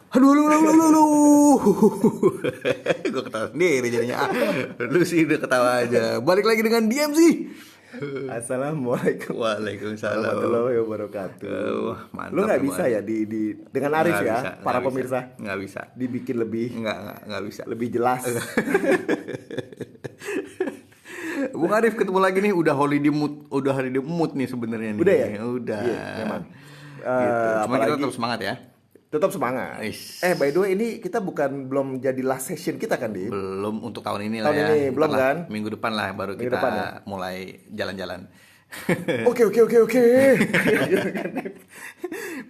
Aduh, lu. Gue ketawa sendiri jadinya. Lu sih udah ketawa aja. Balik lagi dengan DMC. Assalamualaikum Waalaikumsalam. warahmatullahi wabarakatuh. Wah, Lu mantap nggak nih bisa Bang. ya dengan Arif Nggak bisa, ya, nggak para bisa, pemirsa nggak bisa. dibikin lebih Nggak bisa. lebih jelas. Bung Arif ketemu lagi nih, udah holiday mood nih sebenarnya nih. Udah ya? Udah. Iya, memang. Gitu. Cuma kita Apalagi tetap semangat ya. tetap semangat. Ish. By the way ini kita belum jadi last session kita kan, Di? Belum untuk tahun ini Tahun lah ya. ini belum Ntar lah, kan? Minggu depan lah baru Minggu kita depan ya? mulai jalan-jalan. Oke.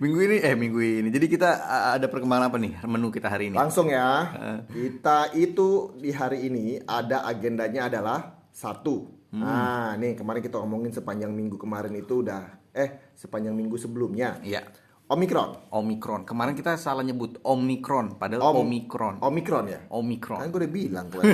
Minggu ini. Jadi kita ada perkembangan apa nih menu kita hari ini? Langsung ya. Kita itu di hari ini ada agendanya adalah satu. Nah, nih kemarin kita omongin sepanjang minggu kemarin itu sepanjang minggu sebelumnya. Iya. Omikron. Kemarin kita salah nyebut Omikron, padahal Omikron. Omikron ya? Omikron. Kan gue udah bilang gue.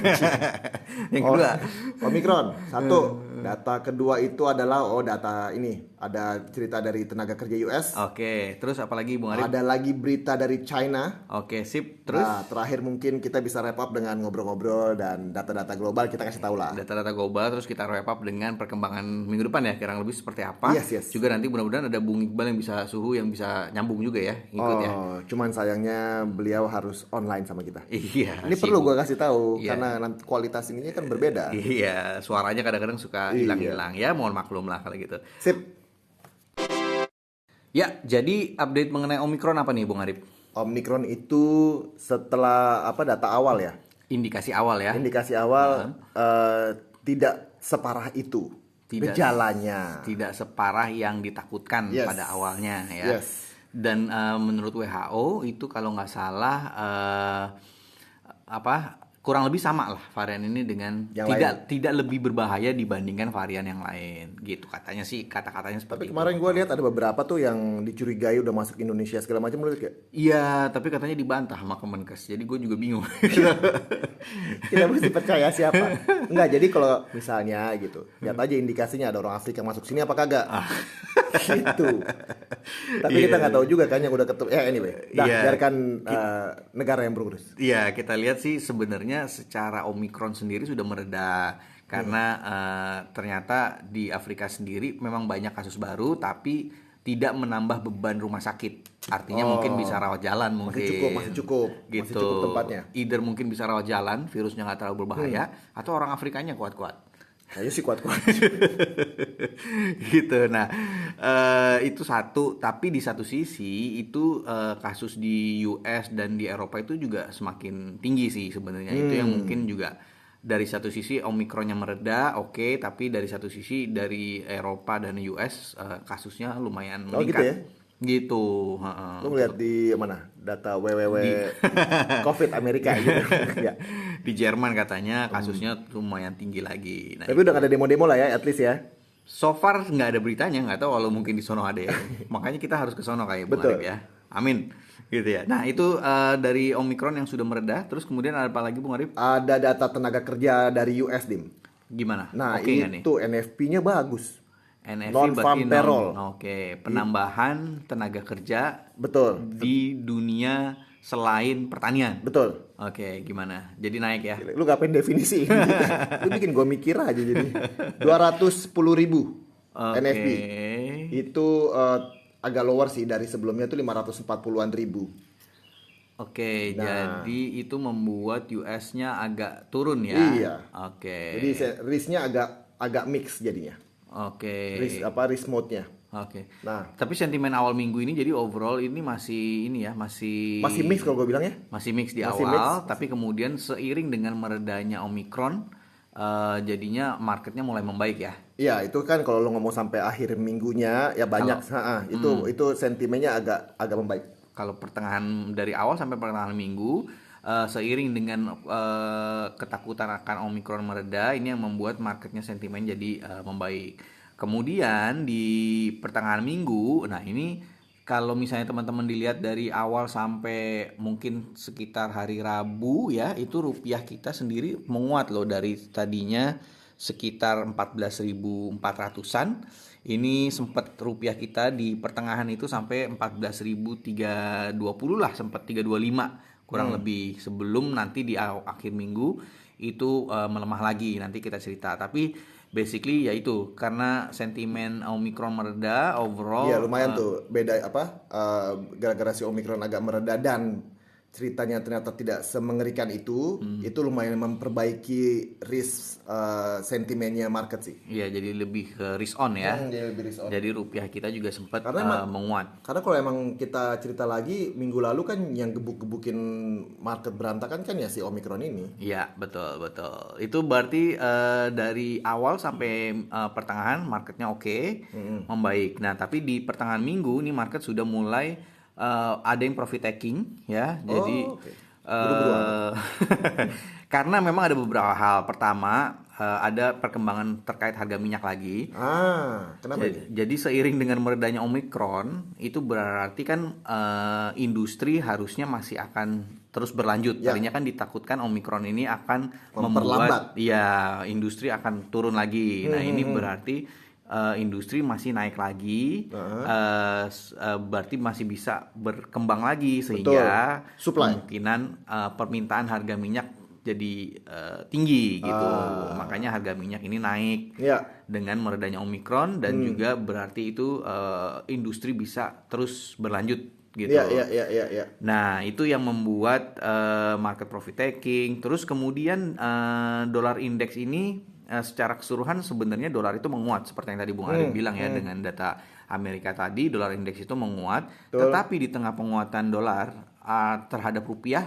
Yang kedua, Omikron. Satu. Data kedua itu adalah data ini. Ada cerita dari tenaga kerja US. oke. Terus apa lagi Bung Arif? Ada lagi berita dari China. Oke, sip. Terus Nah, terakhir mungkin kita bisa wrap up dengan ngobrol-ngobrol dan data-data global kita kasih tahu lah. data-data global, terus kita wrap up dengan perkembangan minggu depan ya, kurang lebih seperti apa. Yes. Juga nanti mudah-mudahan ada Bung Iqbal yang bisa yang bisa nyambung juga ya, ikut ya. Cuman sayangnya beliau harus online sama kita. Iya. Ini perlu sibuk. gue kasih tahu Iya. karena nanti kualitas ininya kan berbeda. Iya, suaranya kadang-kadang suka Iya. hilang-hilang ya, mohon maklum lah kalau gitu. Sip. Ya, jadi update mengenai Omikron apa nih Bung Arif? Omikron itu setelah data awal ya. Indikasi awal ya. Indikasi awal tidak separah itu gejalanya. Tidak separah yang ditakutkan Yes. pada awalnya ya. Yes. Dan menurut WHO itu kalau nggak salah kurang lebih sama lah varian ini dengan Yang tidak lebih berbahaya dibandingkan varian yang lain gitu, katanya sih, kata-katanya seperti Tapi kemarin gue lihat ada beberapa tuh yang dicurigai udah masuk Indonesia segala macam, lu lihat gak? Iya, tapi katanya dibantah sama Kemenkes, jadi gue juga bingung. Kita mesti percaya siapa? Enggak, jadi kalau misalnya gitu, lihat aja indikasinya ada orang Afrika masuk sini apa kagak? Gitu. Tapi kita nggak tahu juga kan yang udah ketemu. Anyway, biarkan negara yang berurus. Iya, kita lihat sih sebenarnya secara Omikron sendiri sudah mereda karena ternyata di Afrika sendiri memang banyak kasus baru tapi tidak menambah beban rumah sakit. Artinya mungkin bisa rawat jalan mungkin. Masih cukup Gitu. Masih cukup tempatnya. Either mungkin bisa rawat jalan, virusnya nggak terlalu berbahaya, atau orang Afrikanya kuat-kuat. Kayaknya sih kuat-kuat. Gitu. Nah, itu satu. Tapi di satu sisi itu kasus di US dan di Eropa itu juga semakin tinggi sih sebenarnya. Itu yang mungkin juga dari satu sisi Omikronnya mereda, oke, tapi dari satu sisi dari Eropa dan US kasusnya lumayan meningkat. Gitu ya? Gitu. Lu ngeliat di mana? Data COVID Amerika gitu. Ya. Di Jerman katanya kasusnya lumayan tinggi lagi. Nah, Tapi udah gak ada demo-demo lah ya, at least ya. so far nggak ada beritanya, nggak tahu kalau mungkin di sono ada ya. Makanya kita harus ke sono kayak Bung Betul. Arif ya. Amin. Gitu ya. Nah, itu dari Omikron yang sudah mereda. Terus kemudian ada apa lagi Bung Arif? Ada data tenaga kerja dari US, Dim. Gimana? Nah, Oke nggak nih? itu NFP-nya bagus. NFP Non-farm berarti payroll. Oke, penambahan tenaga kerja Betul. di dunia selain pertanian. Betul. Oke, gimana? Jadi naik ya? Lu ngapain definisi? Lu bikin gue mikir aja jadi. 210.000 Oke. NFP. Itu agak lower sih dari sebelumnya tuh 540-an ribu. Oke, Nah. jadi itu membuat US-nya agak turun ya? Iya. Oke. Jadi risk-nya agak mix jadinya. Oke. Risk mode-nya. Oke. Nah, Tapi sentimen awal minggu ini jadi overall ini masih masih mix kalau gue bilang ya. masih mix di Masih awal, tapi kemudian seiring dengan meredanya Omikron jadinya marketnya mulai membaik ya. Iya, itu kan kalau lo ngomong sampai akhir minggunya ya banyak. Itu sentimennya agak membaik. Kalau pertengahan dari awal sampai pertengahan minggu seiring dengan ketakutan akan Omikron mereda, ini yang membuat marketnya sentimen jadi membaik. Kemudian di pertengahan minggu, nah ini kalau misalnya teman-teman dilihat dari awal sampai mungkin sekitar hari Rabu ya, itu rupiah kita sendiri menguat loh dari tadinya sekitar 14.400-an, Ini sempat rupiah kita di pertengahan itu sampai 14.320 lah, sempat 325 kurang lebih, sebelum nanti di akhir minggu itu melemah lagi, nanti kita cerita. Tapi basically yaitu karena sentimen Omicron mereda Iya, overall. lumayan tuh beda apa gara-gara si Omicron agak mereda dan ceritanya ternyata tidak semengerikan itu lumayan memperbaiki risk sentimennya market sih. Iya, jadi lebih ke risk on ya. Jadi lebih risk on. Jadi rupiah kita juga sempat Karena menguat. Karena kalau emang kita cerita lagi minggu lalu kan yang gebuk-gebukin market berantakan kan ya si Omicron ini. Iya, betul, betul. Itu berarti dari awal sampai pertengahan marketnya oke, membaik. Nah, tapi di pertengahan minggu ini market sudah mulai ada yang profit taking ya. Jadi Oke. Buru-buruan. karena memang ada beberapa hal. Pertama, ada perkembangan terkait harga minyak lagi. Kenapa ini? Jadi seiring dengan meredanya Omicron, itu berarti kan industri harusnya masih akan terus berlanjut. Ya. Tadinya kan ditakutkan Omicron ini akan Memperlambat. membuat ya industri akan turun lagi. Nah, ini berarti industri masih naik lagi, berarti masih bisa berkembang lagi sehingga Betul. Supply. kemungkinan permintaan harga minyak jadi tinggi gitu. Makanya harga minyak ini naik Ya. dengan meredanya Omicron, dan juga berarti itu industri bisa terus berlanjut gitu. Ya. Nah, itu yang membuat market profit taking. Terus kemudian dolar indeks ini secara keseluruhan sebenarnya dolar itu menguat seperti yang tadi Bung Arif bilang ya, dengan data Amerika tadi dolar indeks itu menguat. Tetapi di tengah penguatan dolar terhadap rupiah,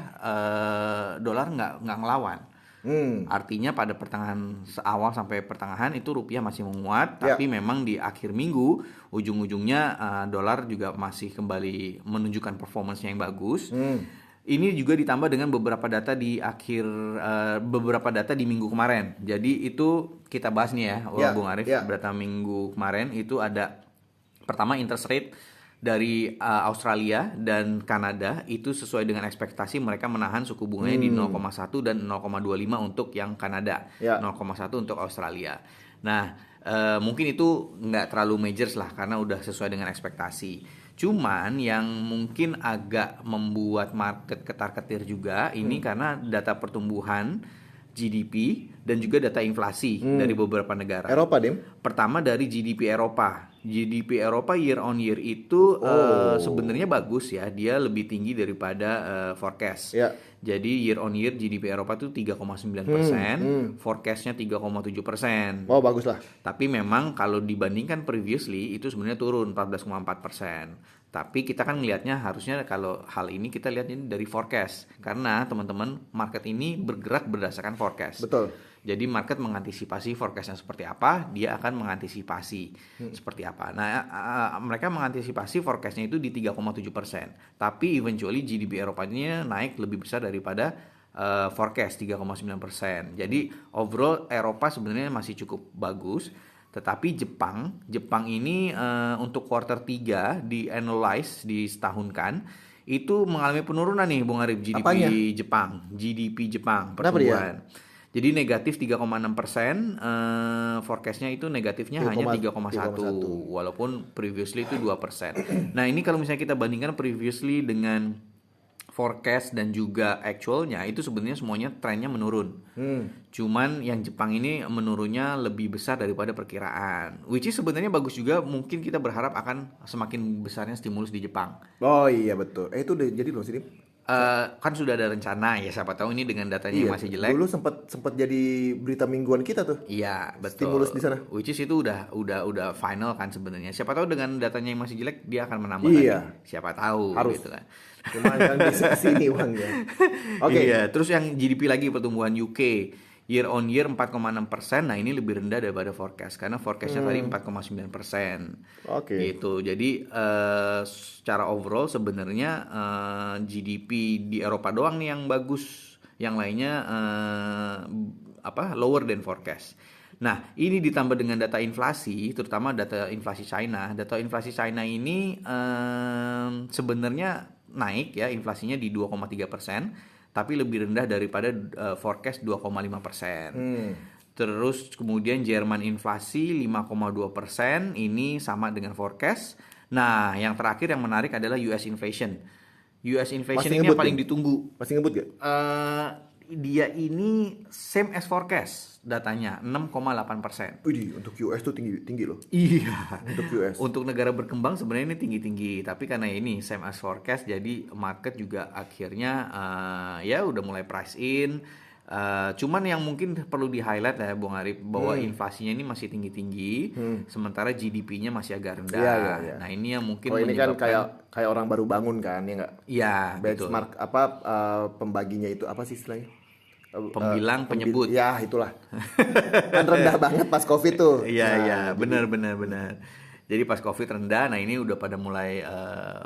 dolar nggak ngelawan. Artinya pada pertengahan awal sampai pertengahan itu rupiah masih menguat, tapi memang di akhir minggu ujung-ujungnya dolar juga masih kembali menunjukkan performance-nya yang bagus. Ini juga ditambah dengan beberapa data di beberapa data di minggu kemarin. Jadi itu kita bahas nih ya, Bung Arif. Data minggu kemarin itu ada pertama interest rate dari Australia dan Kanada itu sesuai dengan ekspektasi, mereka menahan suku bunganya di 0,1 dan 0,25 untuk yang Kanada, 0,1 untuk Australia. Nah, mungkin itu nggak terlalu majors lah karena udah sesuai dengan ekspektasi. Cuman yang mungkin agak membuat market ketar-ketir juga ini karena data pertumbuhan GDP dan juga data inflasi dari beberapa negara. Eropa, Dim. Pertama dari GDP Eropa. GDP Eropa year on year itu sebenarnya bagus ya, dia lebih tinggi daripada forecast. Jadi year on year GDP Eropa itu 3,9%, forecastnya 3,7%. Oh, bagus lah. Tapi memang kalau dibandingkan previously itu sebenarnya turun 14,4%. Tapi kita kan ngelihatnya harusnya kalau hal ini kita lihat ini dari forecast. Karena teman-teman market ini bergerak berdasarkan forecast. Betul. Jadi market mengantisipasi forecastnya seperti apa, dia akan mengantisipasi seperti apa. Nah, mereka mengantisipasi forecastnya itu di 3,7%. Tapi eventually GDP Eropanya naik lebih besar daripada forecast 3,9%. Jadi overall Eropa sebenarnya masih cukup bagus. Tetapi Jepang ini untuk quarter 3 di analyze, di setahunkan itu mengalami penurunan nih Bung Arif, GDP Apanya? GDP Jepang Kenapa dia? pertumbuhan. Jadi negatif 3,6%, forecastnya itu negatifnya hanya 3,1, walaupun previously itu 2%. Nah, ini kalau misalnya kita bandingkan previously dengan forecast dan juga actualnya, itu sebenarnya semuanya trennya menurun. Cuman yang Jepang ini menurunnya lebih besar daripada perkiraan, which is sebenarnya bagus juga. Mungkin kita berharap akan semakin besarnya stimulus di Jepang. Oh iya betul. Itu udah jadi belum sih, Dim? Kan sudah ada rencana ya, siapa tahu ini dengan datanya yang masih jelek. Dulu sempat jadi berita mingguan kita tuh. Iya, betul. Stimulus di sana. Which is itu udah final kan sebenarnya. Siapa tahu dengan datanya yang masih jelek dia akan menambah Iya. lagi. Siapa tahu Harus. gitu kan. Cuma kan bisa kesini uangnya. Oke. Iya, terus yang GDP lagi pertumbuhan UK year on year 4,6%. Nah, ini lebih rendah daripada forecast karena forecastnya tadi 4,9%. Oke. Gitu. Jadi secara overall sebenarnya GDP di Eropa doang nih yang bagus. Yang lainnya lower than forecast. Nah, ini ditambah dengan data inflasi, terutama data inflasi China. Data inflasi China ini sebenarnya naik ya, inflasinya di 2,3%, tapi lebih rendah daripada forecast 2,5%. Terus kemudian Jerman inflasi 5,2%, ini sama dengan forecast. Nah, yang terakhir yang menarik adalah US inflation. US inflation Masih ini yang ngebut paling ya? ditunggu. Masih ngebut gak? Dia ini same as forecast datanya 6,8%. Wih, untuk US tuh tinggi loh. Iya. Untuk US. Untuk negara berkembang sebenarnya ini tinggi-tinggi, tapi karena ini same as forecast, jadi market juga akhirnya ya udah mulai price in. Cuman yang mungkin perlu di-highlight ya Bung Arif, bahwa inflasinya ini masih tinggi-tinggi, sementara GDP-nya masih agak rendah. Iya, iya, iya. Nah ini yang mungkin Kalau ini kan menyebabkan, kayak orang baru bangun kan, ya nggak? ya betul, Benchmark pembaginya itu apa sih istilahnya? pembilang penyebut. Ya itulah. Kan rendah banget pas COVID tuh. Iya, Nah, iya, benar. Jadi pas COVID rendah, nah ini udah pada mulai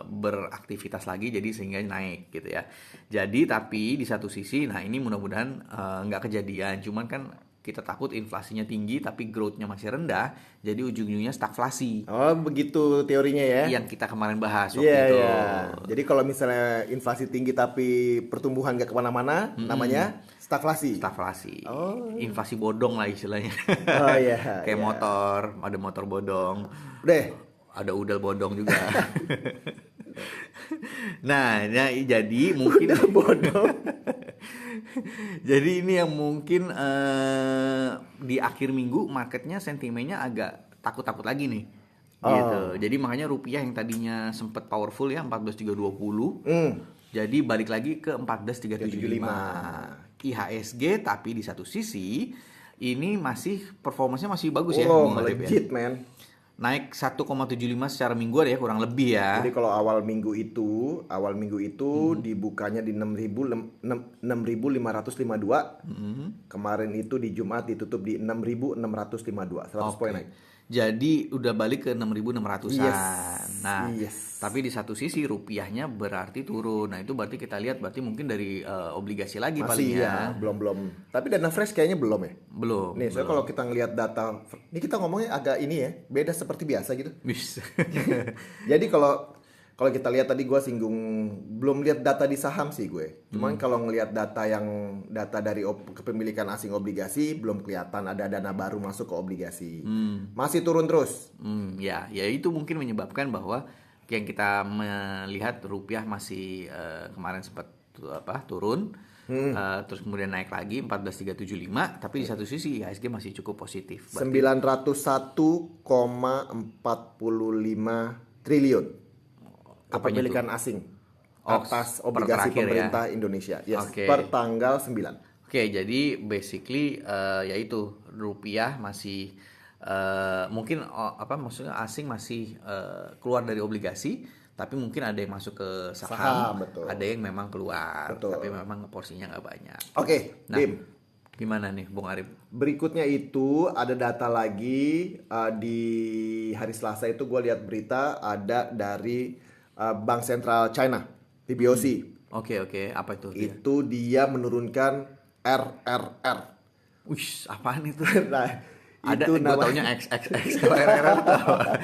beraktivitas lagi, jadi sehingga naik gitu ya. Jadi tapi di satu sisi, nah ini mudah-mudahan nggak kejadian. Cuman kan kita takut inflasinya tinggi, tapi growth-nya masih rendah, jadi ujung-ujungnya stagflasi. Oh begitu teorinya ya? Yang kita kemarin bahas waktu Iya, itu. iya. Jadi kalau misalnya inflasi tinggi tapi pertumbuhan nggak kemana-mana, namanya stagflasi. Stagflasi. Inflasi bodong lah istilahnya. Oh iya. Kayak iya. motor, ada motor bodong. Udah. Ada udel bodong juga. Nah, jadi mungkin Bodoh. jadi ini yang mungkin di akhir minggu marketnya sentimennya agak takut-takut lagi nih. Gitu. Jadi makanya rupiah yang tadinya sempat powerful ya 14.320, jadi balik lagi ke 14.375. IHSG tapi di satu sisi ini masih performanya masih bagus ya, Oh, Bung Arif ya. legit man. Naik 1,75 secara mingguan ya, kurang lebih ya. Jadi kalau awal minggu itu dibukanya di 6.552. Kemarin itu di Jumat ditutup di 6.652, 100 poin naik. Jadi udah balik ke 6.600-an. Yes. Nah, Yes. tapi di satu sisi rupiahnya berarti turun. Nah, itu berarti kita lihat berarti mungkin dari obligasi lagi Masih paling ya, belum. Tapi dana fresh kayaknya belum ya. Belum. Nih, soalnya kalau kita ngelihat data, ini kita ngomongnya agak ini ya, beda seperti biasa gitu. Bisa. Jadi kalau kita lihat tadi gue singgung, belum lihat data di saham sih gue. Cuman kalau ngelihat data dari kepemilikan asing obligasi, belum kelihatan ada dana baru masuk ke obligasi. Masih turun terus. Ya itu mungkin menyebabkan bahwa yang kita melihat rupiah masih kemarin sempat turun. Terus kemudian naik lagi 14.375, tapi di satu sisi IHSG masih cukup positif. 901,45 triliun Apanya kepemilikan asing Oh, atas per obligasi terakhir pemerintah Indonesia. Yes, Oke. per tanggal 9. Oke, jadi basically yaitu rupiah masih mungkin maksudnya asing masih keluar dari obligasi, tapi mungkin ada yang masuk ke Saham, saham, betul. ada yang memang keluar, Betul. tapi memang porsinya nggak banyak. Oke, Nah, Dim. gimana nih, Bung Arif? Berikutnya itu ada data lagi di hari Selasa itu gue lihat berita ada dari Bank Sentral China, PBOC. Oke, apa itu dia? Itu dia menurunkan RRR. Wih, apaan itu? Nah, Ada, itu gue namanya taunya XXX, kalau RRR tuh apa?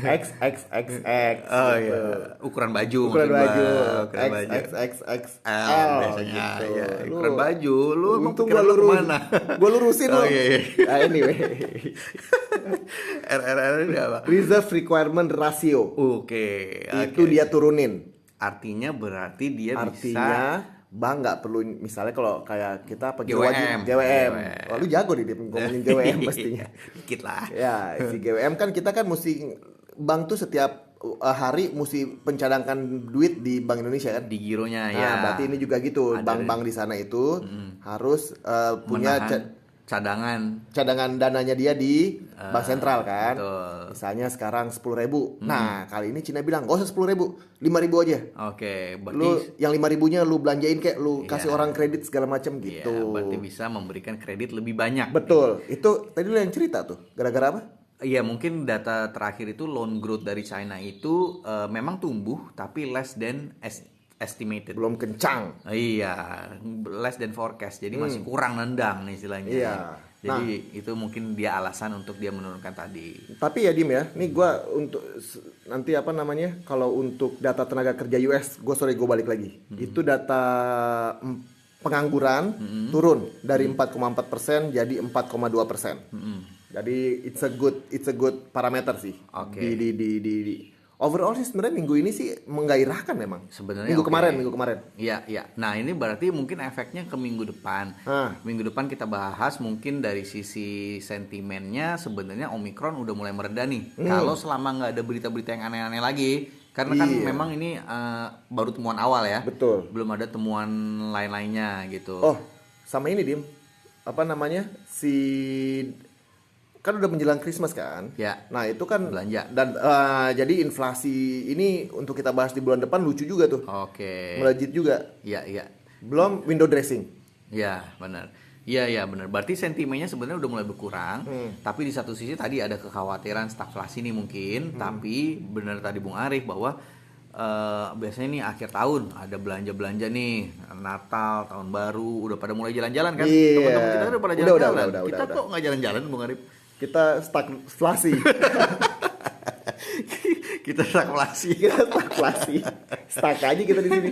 XXXX. Oh gitu. iya, ukuran baju Ukuran maksud gua. baju Ukuran baju. XXXXL biasanya gitu. ya, ukuran baju. Lu emang untung pikiran lu kemana? Gua lurusin Oh lu. iya, iya. Nah, anyway. RRR ini apa? Reserve Requirement Ratio. Oke, Itu dia turunin. artinya berarti dia bisa Artinya bank nggak perlu, misalnya kalau kayak kita apa GWM. GWM. Oh, lu jago nih ngomongin GWM pastinya. dikit lah. Ya, si GWM kan kita kan mesti, bank tuh setiap hari mesti pencadangkan duit di Bank Indonesia kan. Di gironya Nah, ya. berarti ini juga gitu. Ada Bank-bank di sana itu harus punya menahan cadangan. cadangan dananya dia di Bank Sentral kan. Betul. Misalnya sekarang 10.000. Nah, kali ini Cina bilang, "Gak usah 10.000, 5.000 aja." Oke, berarti Lu yang 5.000-nya lu belanjain kayak lu kasih orang kredit segala macam iya, gitu. berarti bisa memberikan kredit lebih banyak. Betul. Itu tadi lu yang cerita tuh. Gara-gara apa? Iya, mungkin data terakhir itu loan growth dari China itu memang tumbuh tapi less than estimated. Belum kencang. Iya, less than forecast. Jadi masih kurang nendang nih istilahnya. Iya. Jadi itu mungkin dia alasan untuk dia menurunkan tadi. Tapi ya Dim ya, nih gua untuk nanti apa namanya, kalau untuk data tenaga kerja US, gue balik lagi. Itu data pengangguran turun dari 4,4% jadi 4,2%. Jadi it's a good parameter sih. Oke. Di overall sih sebenarnya minggu ini sih menggairahkan memang. Sebenarnya Minggu oke. kemarin. Iya, iya. Nah, ini berarti mungkin efeknya ke minggu depan. Nah, Minggu depan kita bahas mungkin dari sisi sentimennya sebenarnya Omikron udah mulai mereda nih. Kalau selama nggak ada berita-berita yang aneh-aneh lagi, karena kan iya, memang ini baru temuan awal ya. betul. Belum ada temuan lain-lainnya gitu. Oh, sama ini Dim. Apa namanya? Kan udah menjelang Christmas kan. Ya, Nah, itu kan belanja. dan jadi inflasi ini untuk kita bahas di bulan depan lucu juga tuh. Oke. Melejit juga. Iya, iya. Belum window dressing. Iya, benar. Iya, iya, benar. Berarti sentimennya sebenarnya udah mulai berkurang, tapi di satu sisi tadi ada kekhawatiran stagflasi nih mungkin, tapi benar tadi Bung Arif bahwa biasanya nih akhir tahun ada belanja-belanja nih, Natal, tahun baru, udah pada mulai jalan-jalan kan? Iya. Teman-teman kita udah pada Udah, jalan-jalan. udah, Kita udah. kok nggak jalan-jalan, Bung Arif? Kita stagflasi. Kita stagflasi. Kita stagflasi. Stuck aja kita di sini.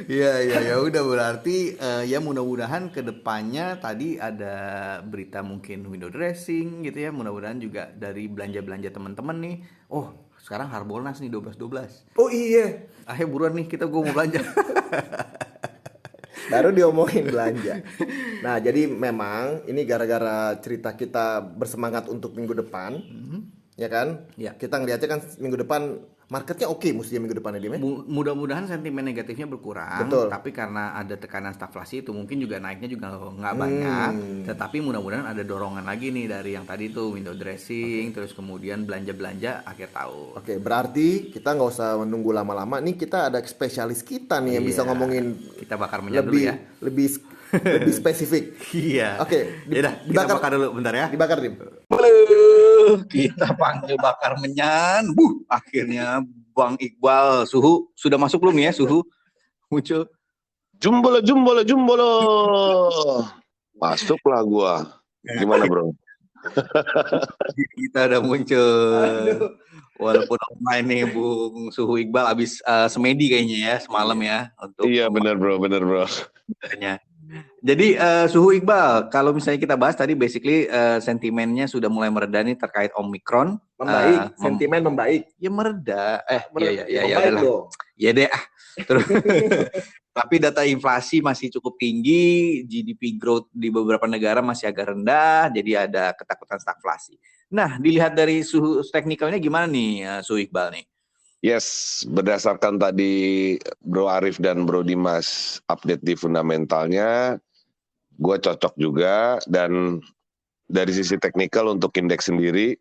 Iya, iya, ya udah berarti ya mudah-mudahan ke depannya tadi ada berita mungkin window dressing gitu ya. Mudah-mudahan juga dari belanja-belanja teman-teman nih. Oh, sekarang Harbolnas nih 12-12. Oh iya. Ayo buruan nih gue mau belanja. Baru diomongin belanja. Nah, jadi memang ini gara-gara cerita kita bersemangat untuk minggu depan, ya kan? Ya. Kita ngeliatnya kan minggu depan marketnya oke mestinya minggu depan ya, Dim, ya? Mudah-mudahan sentimen negatifnya berkurang, Betul. tapi karena ada tekanan stagflasi itu mungkin juga naiknya juga nggak banyak, tetapi mudah-mudahan ada dorongan lagi nih dari yang tadi tuh window dressing, terus kemudian belanja-belanja akhir tahun. Oke, berarti kita nggak usah menunggu lama-lama. Nih kita ada spesialis kita nih yang bisa Iya, ngomongin kita bakar minyak dulu lebih ya. lebih spesifik. Iya. Oke, Yaudah, kita bakar dulu bentar ya. Dibakar, Dim. Kita panggil bakar menyan. Akhirnya Bang Iqbal, Suhu sudah masuk belum ya? Suhu muncul. Jumbolo, jumbolo, jumbolo. Masuklah gua. Gimana, Bro? Kita udah muncul. Walaupun online nih Bung Suhu Iqbal abis semedi kayaknya ya semalam ya untuk Iya, benar, Bro. pembahasannya. Jadi Suhu Iqbal, kalau misalnya kita bahas tadi basically sentimennya sudah mulai mereda nih terkait Omikron. Membaik, sentimen membaik. Ya mereda. Iya, Membaik adalah. dong. Ya deh. Terus tapi data inflasi masih cukup tinggi, GDP growth di beberapa negara masih agak rendah, jadi ada ketakutan stagflasi. Nah, dilihat dari suhu teknikalnya gimana nih, Suhu Iqbal nih? Yes, berdasarkan tadi Bro Arif dan Bro Dimas update di fundamentalnya, gue cocok juga. Dan dari sisi teknikal untuk indeks sendiri,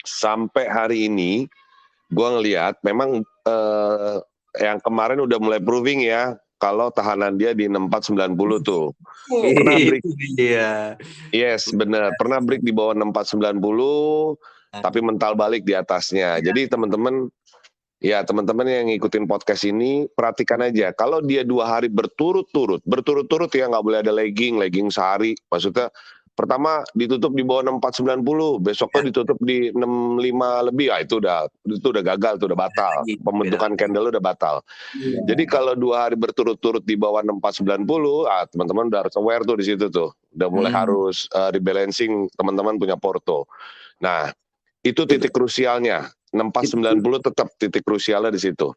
sampai hari ini gue ngelihat memang yang kemarin udah mulai proving ya, kalau tahanan dia di 6490 tuh. Pernah break. Iya. Yes, benar. Pernah break di bawah 6490, tapi mental balik di atasnya. Jadi teman-teman yang ngikutin podcast ini, perhatikan aja. Kalau dia 2 hari berturut-turut ya, nggak boleh ada lagging sehari. Maksudnya, pertama ditutup di bawah 6490, besoknya ditutup di 65 lebih, itu udah gagal, itu udah batal. Pembentukan candle udah batal. Jadi kalau 2 hari berturut-turut di bawah 6490, teman-teman udah harus aware tuh di situ tuh. Udah mulai harus rebalancing, teman-teman punya porto. Nah, itu titik krusialnya. 6490 tetap titik krusialnya di situ.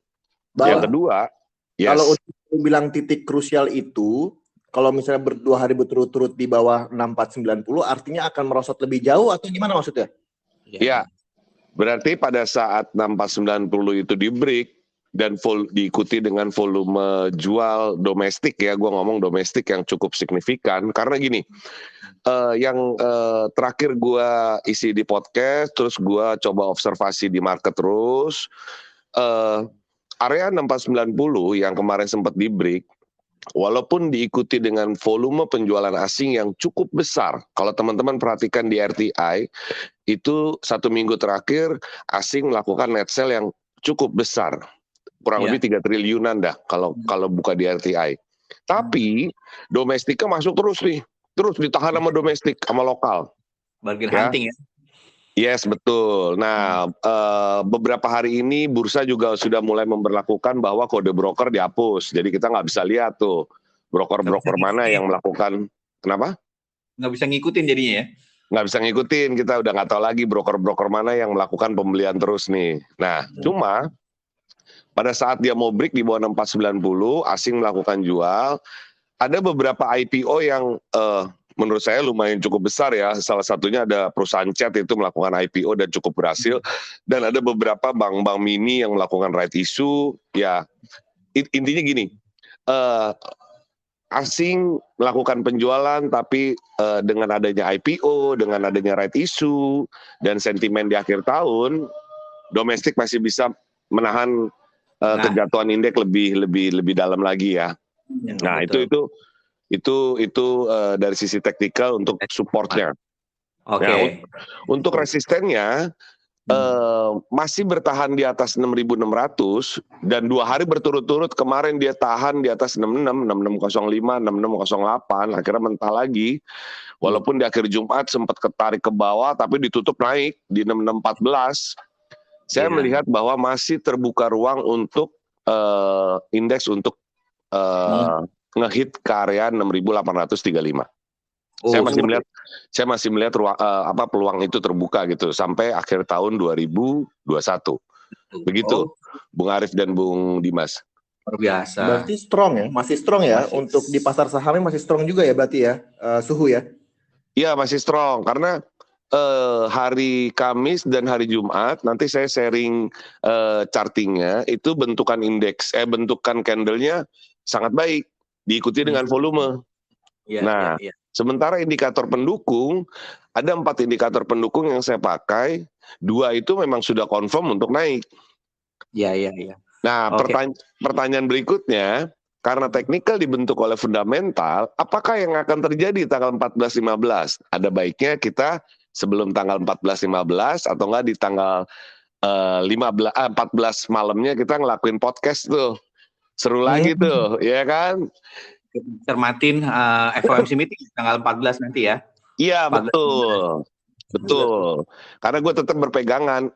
Yang kedua, kalau untuk bilang titik krusial itu, kalau misalnya 2 hari berturut-turut di bawah 6490, artinya akan merosot lebih jauh atau gimana maksudnya? Ya, berarti pada saat 6490 itu di break dan diikuti dengan volume jual domestik ya, gue ngomong domestik yang cukup signifikan. Karena gini, yang terakhir gue isi di podcast, terus gue coba observasi di market terus, area 6490 yang kemarin sempat di break, walaupun diikuti dengan volume penjualan asing yang cukup besar. Kalau teman-teman perhatikan di RTI, itu 1 minggu terakhir asing melakukan net sell yang cukup besar. Kurang lebih 3 triliunan dah kalau buka di RTI. Tapi domestiknya masuk terus nih. Terus ditahan sama domestik, sama lokal. Bargain hunting ya? Yes, betul. Nah, beberapa hari ini bursa juga sudah mulai memberlakukan bahwa kode broker dihapus. Jadi kita nggak bisa lihat tuh Broker-broker mana yang melakukan, kenapa? Nggak bisa ngikutin jadinya ya? Nggak bisa ngikutin, kita udah nggak tahu lagi broker-broker mana yang melakukan pembelian terus nih. Nah, cuma pada saat dia mau break di bawah 6490, asing melakukan jual, ada beberapa IPO yang menurut saya lumayan cukup besar ya. Salah satunya ada perusahaan chat itu melakukan IPO dan cukup berhasil. Dan ada beberapa bank-bank mini yang melakukan right issue. Ya, intinya gini, asing melakukan penjualan, tapi dengan adanya IPO, dengan adanya right issue, dan sentimen di akhir tahun, domestik masih bisa menahan kejatuhan indeks lebih dalam lagi ya. Nah, betul. itu dari sisi teknikal untuk supportnya. Oke. Nah, untuk resistennya masih bertahan di atas 6.600 dan 2 hari berturut-turut kemarin dia tahan di atas 66, 6605, 6608, akhirnya mentah lagi. Walaupun di akhir Jumat sempat ketarik ke bawah tapi ditutup naik di 6614. Saya melihat bahwa masih terbuka ruang untuk indeks untuk ngehit ke area 6.835. Saya masih melihat ruang, peluang itu terbuka gitu sampai akhir tahun 2021. Begitu, Bung Arif dan Bung Dimas. Luar biasa. Berarti strong ya, masih strong ya untuk di pasar sahamnya, masih strong juga ya berarti ya, Suhu ya? Iya, masih strong karena hari Kamis dan hari Jumat nanti saya sharing chartingnya, itu bentukan indeks, bentukan candlenya sangat baik, diikuti dengan volume. Sementara indikator pendukung, ada 4 indikator pendukung yang saya pakai, 2 itu memang sudah confirm untuk naik. Iya. Nah, pertanyaan berikutnya, karena teknikal dibentuk oleh fundamental, apakah yang akan terjadi tanggal 14-15? Ada baiknya kita sebelum tanggal 14-15 atau enggak di tanggal 14 malamnya kita ngelakuin podcast tuh. Seru lagi tuh, ya kan? Cermatin FOMC meeting tanggal 14 nanti ya. Iya, betul. Karena gue tetap berpegangan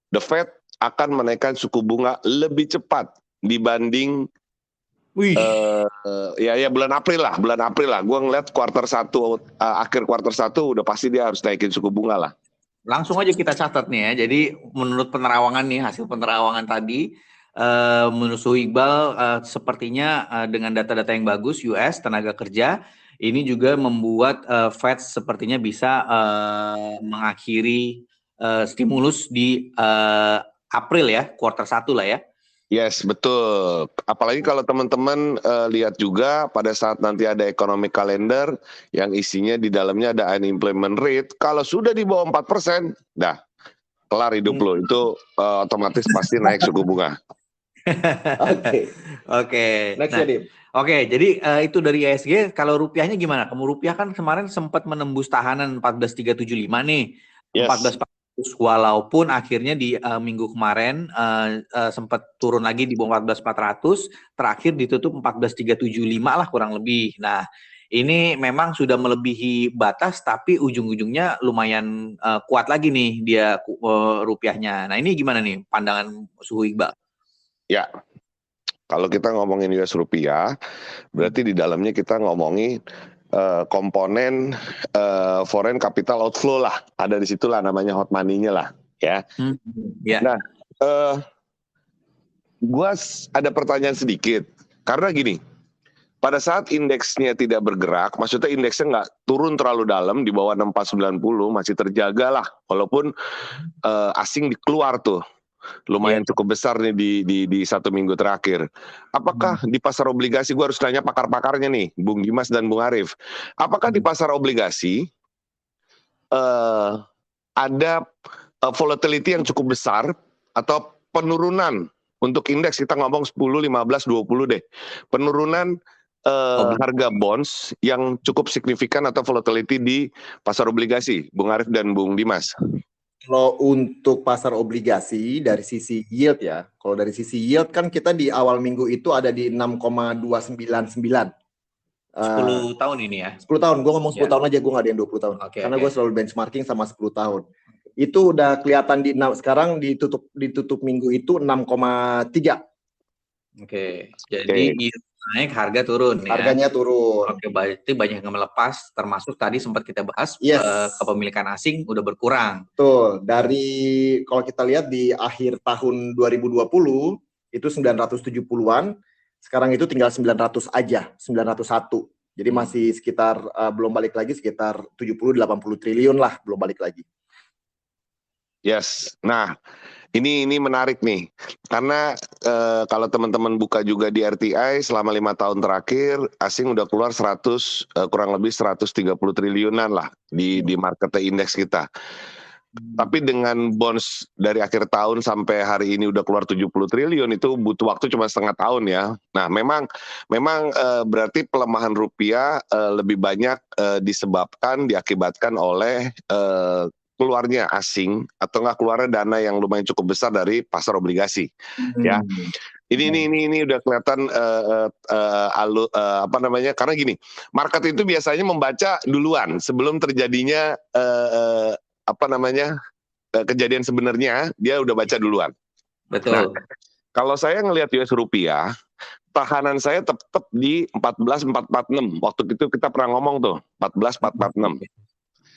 the Fed akan menaikkan suku bunga lebih cepat dibanding bulan April lah. Gue ngeliat akhir kuartal 1 udah pasti dia harus naikin suku bunga lah. Langsung aja kita catat nih ya. Jadi menurut hasil penerawangan tadi, menurut Suhu Iqbal sepertinya dengan data-data yang bagus US tenaga kerja ini juga membuat Fed sepertinya bisa mengakhiri stimulus di April ya, kuartal 1 lah ya. Yes, betul. Apalagi kalau teman-teman lihat juga pada saat nanti ada economic calendar yang isinya di dalamnya ada unemployment rate, kalau sudah di bawah 4%, dah kelar hidup lo. Itu otomatis pasti naik suku bunga. Oke. Next ya, Dim. Oke, jadi itu dari ISG. Kalau rupiahnya gimana? Kamu rupiah kan kemarin sempat menembus tahanan 14.375 nih. Yes. 14.400 walaupun akhirnya di minggu kemarin sempat turun lagi di bawah 14.400, terakhir ditutup 14.375 lah kurang lebih. Nah, ini memang sudah melebihi batas tapi ujung-ujungnya lumayan kuat lagi nih dia rupiahnya. Nah, ini gimana nih pandangan Suhu Iqbal? Ya, kalau kita ngomongin US rupiah, berarti di dalamnya kita ngomongin komponen foreign capital outflow lah, ada di situlah namanya hot money-nya lah, ya. Nah, gua ada pertanyaan sedikit, karena gini, pada saat indeksnya tidak bergerak, maksudnya indeksnya nggak turun terlalu dalam di bawah 6490, masih terjaga lah, walaupun asing keluar tuh. Lumayan cukup besar nih di 1 minggu terakhir. Apakah di pasar obligasi, gue harus nanya pakar-pakarnya nih, Bung Dimas dan Bung Arif. Apakah di pasar obligasi ada volatility yang cukup besar atau penurunan untuk indeks, kita ngomong 10, 15, 20 deh. Penurunan harga bonds yang cukup signifikan atau volatility di pasar obligasi, Bung Arif dan Bung Dimas? Kalau untuk pasar obligasi dari sisi yield ya, kalau dari sisi yield kan kita di awal minggu itu ada di 6,299. 10 tahun ini ya? 10 tahun, gue ngomong 10 tahun aja, gue nggak ada yang 20 tahun. Karena gue selalu benchmarking sama 10 tahun. Itu udah kelihatan sekarang ditutup minggu itu 6,3. Jadi yield naik, harga turun ya. Harganya turun. Oke, berarti banyak yang melepas, termasuk tadi sempat kita bahas Yes. kepemilikan asing udah berkurang. Betul. Dari kalau kita lihat di akhir tahun 2020 itu 970-an, sekarang itu tinggal 900 aja, 901. Jadi masih sekitar belum balik lagi sekitar 70-80 triliun lah, belum balik lagi. Yes. Nah, ini menarik nih, karena kalau teman-teman buka juga di RTI selama 5 tahun terakhir, asing udah keluar kurang lebih 130 triliunan lah di market indeks kita. Tapi dengan bonds dari akhir tahun sampai hari ini udah keluar 70 triliun, itu butuh waktu cuma setengah tahun ya. Nah, memang berarti pelemahan rupiah lebih banyak diakibatkan oleh keluarnya asing atau nggak keluarnya dana yang lumayan cukup besar dari pasar obligasi, ya. Ini udah kelihatan karena gini, market itu biasanya membaca duluan sebelum terjadinya kejadian sebenarnya, dia udah baca duluan. Betul. Nah, kalau saya ngelihat US rupiah, tahanan saya tetap di 14.446. Waktu itu kita pernah ngomong tuh 14.446.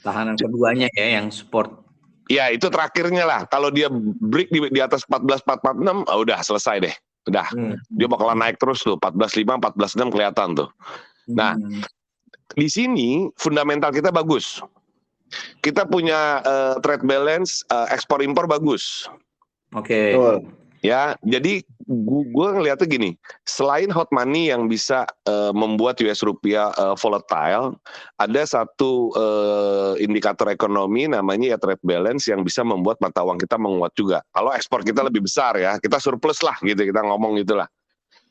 Tahanan keduanya ya yang support. Ya itu terakhirnya lah. Kalau dia break di atas 14.446, udah selesai deh. Udah. Dia bakalan naik terus tuh. 14.5, 14.6 kelihatan tuh. Nah, di sini fundamental kita bagus. Kita punya trade balance ekspor impor bagus. Oke. Ya, jadi gue ngeliatnya gini, selain hot money yang bisa membuat US rupiah volatile, ada satu indikator ekonomi namanya ya trade balance yang bisa membuat mata uang kita menguat juga. Kalau ekspor kita lebih besar ya, kita surplus lah gitu, kita ngomong gitulah.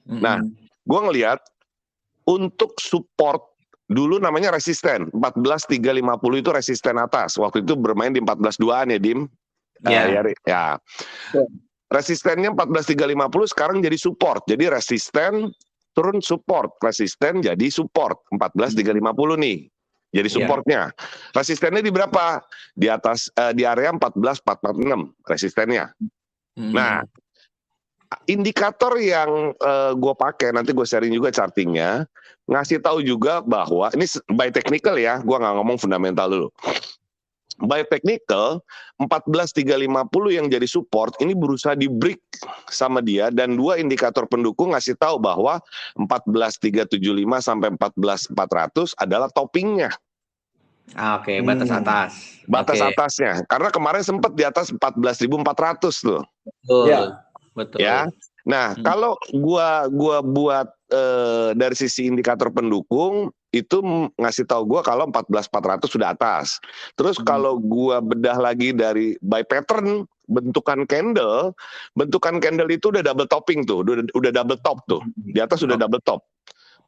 Nah, gue ngeliat untuk support dulu namanya resisten, 14.350 itu resisten atas. Waktu itu bermain di 14.2an ya, Dim. Ya. Resistennya 14.350 sekarang jadi support. Jadi resisten turun support, resisten jadi support 14.350 nih. Jadi supportnya. Resistennya di berapa? Di atas di area 14.446 resistennya. Nah, indikator yang gue pakai, nanti gue sharing juga chartingnya, ngasih tahu juga bahwa ini by technical ya, gue nggak ngomong fundamental dulu. By technical, 14.350 yang jadi support ini berusaha di break sama dia, dan dua indikator pendukung ngasih tahu bahwa 14.375 sampai 14.400 adalah toppingnya. Oke, batas atas. Batas atasnya. Karena kemarin sempat di atas 14.400 tuh. Betul. Ya. Nah, kalau gua buat dari sisi indikator pendukung itu ngasih tahu gua kalau 14.400 sudah atas. Terus kalau gua bedah lagi dari by pattern bentukan candle itu udah double topping tuh, udah double top tuh. Di atas sudah double top.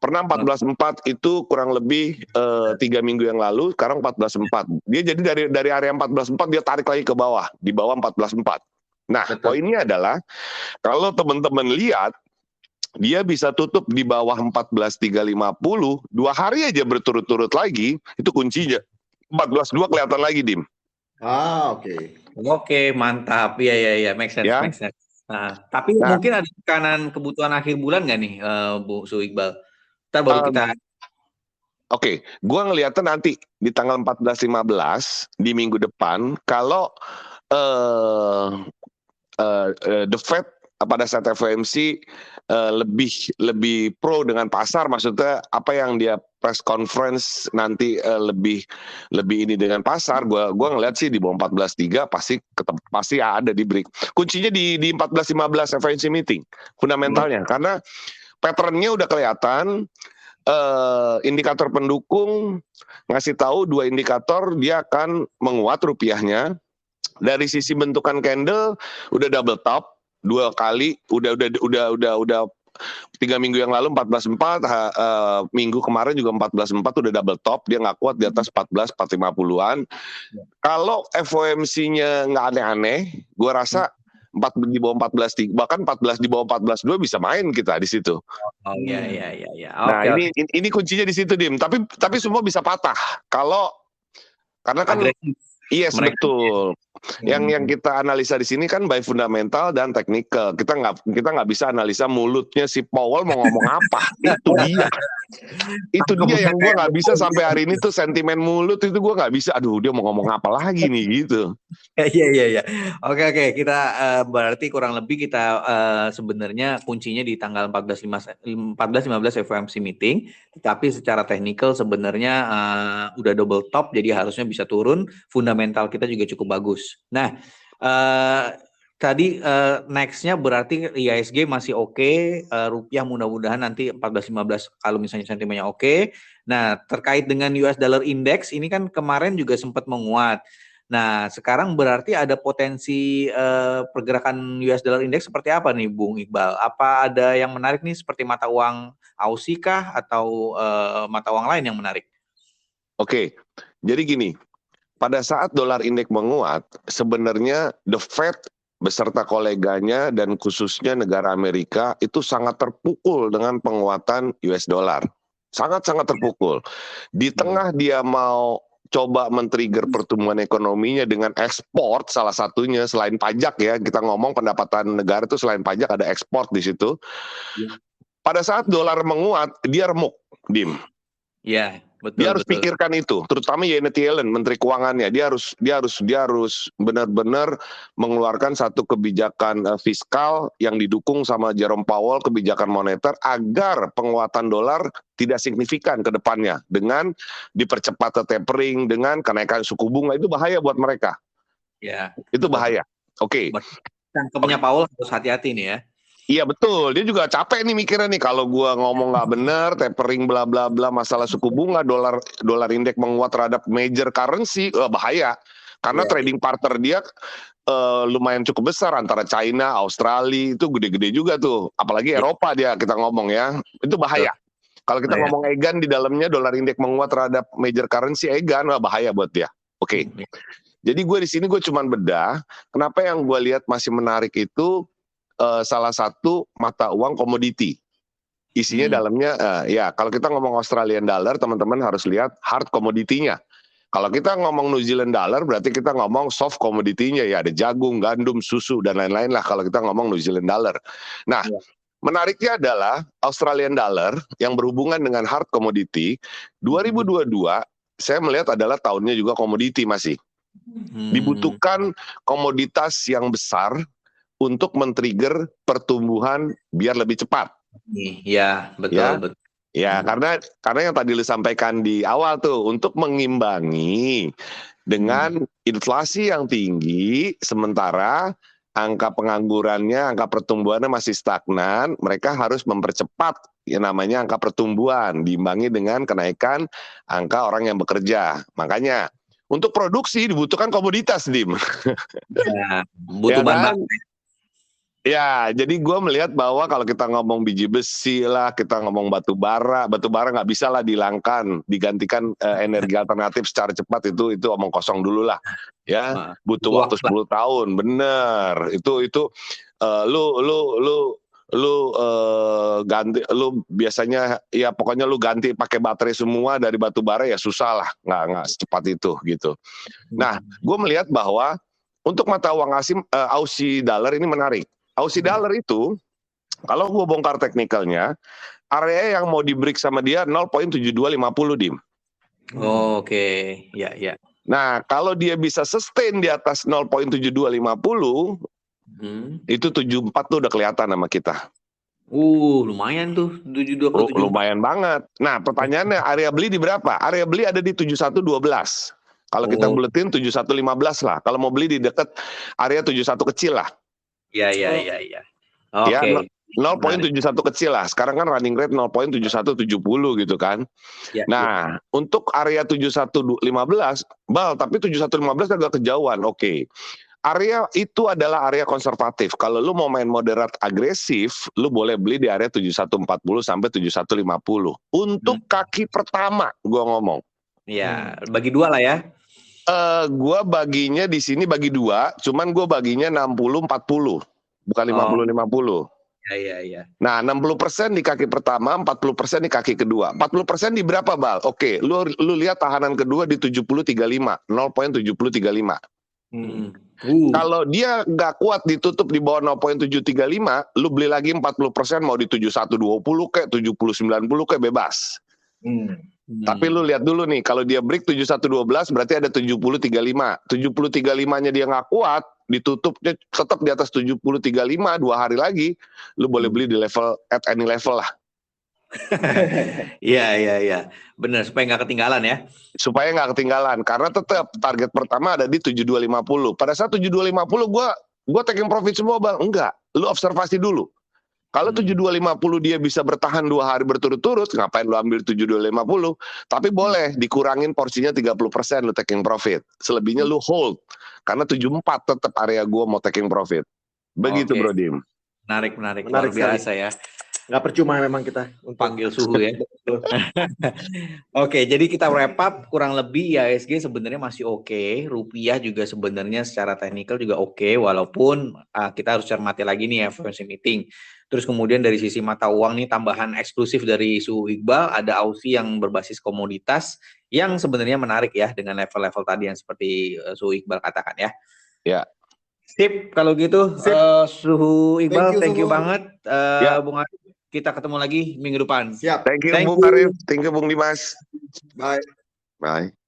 Pernah 14.4 itu kurang lebih 3 minggu yang lalu, sekarang 14.4. Dia jadi dari area 14.4 dia tarik lagi ke bawah, di bawah 14.4. Nah, poinnya adalah kalau teman-teman lihat dia bisa tutup di bawah 14.350 2 hari aja berturut-turut lagi, itu kuncinya. 14.2 kelihatan lagi, Dim. Oke, mantap. Iya, make sense, make sense. Nah, tapi mungkin ada tekanan kebutuhan akhir bulan nggak nih, Bu Su Iqbal? Ntar baru kita. Oke, gua ngeliatnya nanti di tanggal 14-15 di minggu depan, kalau the Fed pada saat FOMC lebih pro dengan pasar, maksudnya apa yang dia press conference nanti lebih ini dengan pasar, gua ngeliat sih di bawah 14.3 pasti ada di break. Kuncinya di 14-15 FOMC meeting fundamentalnya, karena patternnya udah kelihatan. Indikator pendukung ngasih tahu 2 indikator dia akan menguat rupiahnya. Dari sisi bentukan candle udah double top 2 kali, udah 3 minggu yang lalu 14.4, minggu kemarin juga 14.4 udah double top, dia nggak kuat di atas 14.450-an. Kalau FOMC-nya nggak aneh-aneh, gue rasa di bawah 14.3, bahkan 14 di bawah 14.2 bisa main kita di situ. Iya. Nah, ini kuncinya di situ, Dim. Tapi semua bisa patah karena kan agresif. Yes, betul. Yang kita analisa di sini kan by fundamental dan technical. Kita nggak bisa analisa mulutnya si Powell mau ngomong apa. Itu dia yang gue nggak bisa sampai hari ini tuh, sentimen mulut itu gue nggak bisa. Aduh, dia mau ngomong apa lagi nih gitu. Iya. Oke. Kita berarti kurang lebih kita sebenarnya kuncinya di tanggal 14-15 FOMC meeting, tetapi secara teknikal sebenarnya udah double top, jadi harusnya bisa turun. Fundamental kita juga cukup bagus. Nah, tadi next-nya berarti IHSG masih oke, rupiah mudah-mudahan nanti 14-15 kalau misalnya sentimennya oke. Nah, terkait dengan US Dollar Index ini kan kemarin juga sempat menguat. Nah, sekarang berarti ada potensi pergerakan US Dollar Index seperti apa nih, Bung Iqbal? Apa ada yang menarik nih seperti mata uang Aussie kah atau mata uang lain yang menarik? Oke, jadi gini, pada saat dolar indeks menguat, sebenarnya the Fed beserta koleganya dan khususnya negara Amerika itu sangat terpukul dengan penguatan US dollar. Sangat-sangat terpukul. Di tengah dia mau coba men-trigger pertumbuhan ekonominya dengan ekspor, salah satunya selain pajak ya, kita ngomong pendapatan negara itu selain pajak ada ekspor di situ. Pada saat dolar menguat, dia remuk, Dim. Iya, betul. Dia harus pikirkan itu, terutama Janet Yellen, Menteri Keuangannya. Dia harus benar-benar mengeluarkan satu kebijakan fiskal yang didukung sama Jerome Powell, kebijakan moneter, agar penguatan dolar tidak signifikan ke depannya dengan dipercepat tapering, dengan kenaikan suku bunga. Itu bahaya buat mereka. Ya. Itu bahaya. Oke. Tangkapnya Powell harus hati-hati nih ya. Iya betul, dia juga capek nih mikirnya nih, kalau gua ngomong nggak bener, tapering bla bla bla, masalah suku bunga, dolar indeks menguat terhadap major currency, bahaya. Karena trading partner dia lumayan cukup besar, antara China, Australia, itu gede-gede juga tuh. Apalagi Eropa dia kita ngomong ya, itu bahaya. Kalau kita ngomong EGAN di dalamnya dolar indeks menguat terhadap major currency, EGAN bahaya buat dia. Oke. Jadi gue di sini gue cuman bedah, kenapa yang gue lihat masih menarik itu salah satu mata uang komoditi. Isinya dalamnya, ya kalau kita ngomong Australian dollar, teman-teman harus lihat hard komoditinya. Kalau kita ngomong New Zealand dollar, berarti kita ngomong soft komoditinya, ya ada jagung, gandum, susu, dan lain-lain lah kalau kita ngomong New Zealand dollar. Nah, menariknya adalah Australian dollar yang berhubungan dengan hard commodity, 2022 saya melihat adalah tahunnya juga komoditi masih. Dibutuhkan komoditas yang besar untuk men-trigger pertumbuhan biar lebih cepat. Iya, betul. Ya, karena yang tadi lu sampaikan di awal tuh, untuk mengimbangi dengan inflasi yang tinggi, sementara angka penganggurannya, angka pertumbuhannya masih stagnan, mereka harus mempercepat yang namanya angka pertumbuhan, diimbangi dengan kenaikan angka orang yang bekerja. Makanya, untuk produksi dibutuhkan komoditas, Dim. Ya, butuh bahan. Ya, jadi gue melihat bahwa kalau kita ngomong biji besi lah, kita ngomong batu bara nggak bisa lah digantikan energi alternatif secara cepat, itu omong kosong dulu lah, ya. Butuh waktu 10 tahun, bener. Itu lu biasanya ya pokoknya lu ganti pakai baterai semua dari batu bara ya susah lah, nggak secepat itu gitu. Nah, gue melihat bahwa untuk mata uang Aussie dollar ini menarik. Aussie dollar itu, kalau gue bongkar teknikalnya, area yang mau di-break sama dia 0.7250, Dim. Oke, ya. Nah, kalau dia bisa sustain di atas 0.7250, itu 74 tuh udah kelihatan sama kita. Lumayan tuh, 72. Lumayan banget. Nah, pertanyaannya area beli di berapa? Area beli ada di 7112. Kalau kita buletin 7115 lah. Kalau mau beli di dekat area 71 kecil lah. Iya. Oke. Ya, 0.71 kecil lah. Sekarang kan running rate 0.7170 gitu kan. Ya, nah, untuk area 7115, tapi 7115 agak kejauhan. Oke. Area itu adalah area konservatif. Kalau lu mau main moderat agresif, lu boleh beli di area 7140 sampai 7150. Untuk kaki pertama, gua ngomong. Iya, bagi dua lah ya. Gua baginya di sini bagi dua, cuman gue baginya 60-40, bukan 50-50. Iya. Nah, 60% di kaki pertama, 40% di kaki kedua. 40% di berapa, Bal? Oke, lu lihat tahanan kedua di 7035, 0.7035. Kalau dia nggak kuat ditutup di bawah 0.735, lu beli lagi 40% mau di 7120 kayak 7090 kayak bebas. Tapi lu lihat dulu nih, kalau dia break 7112 berarti ada 7035. 7035-nya dia nggak kuat, ditutupnya tetap di atas 7035 2 hari lagi, lu boleh beli di level at any level lah. Iya. Bener, supaya nggak ketinggalan ya. Supaya nggak ketinggalan, karena tetap target pertama ada di 7250. Pada saat 7250 gua taking profit semua bang, enggak, lu observasi dulu. Kalau 7250 dia bisa bertahan 2 hari berturut-turut, ngapain lu ambil 7250? Tapi boleh dikurangin porsinya 30% lu taking profit. Selebihnya lu hold. Karena 74 tetap area gua mau taking profit. Begitu Oke. Bro Dim. Menarik. Menarik Luar sekali. biasa ya. Nggak percuma memang kita untuk Panggil suhu ya. Oke, jadi kita wrap up kurang lebih IHSG sebenarnya masih oke. Rupiah juga sebenarnya secara teknikal juga oke, walaupun kita harus cermati lagi nih FOMC meeting. Terus kemudian dari sisi mata uang nih tambahan eksklusif dari Suhu Iqbal, ada Aussie yang berbasis komoditas yang sebenarnya menarik ya dengan level-level tadi yang seperti Suhu Iqbal katakan ya. Ya. Sip, kalau gitu Sip. Suhu Iqbal, thank you Suhu. banget. Bung Arif, kita ketemu lagi minggu depan. Siap. Thank you Thank Bung you. Arif, thank you Bung Dimas. Bye. Bye.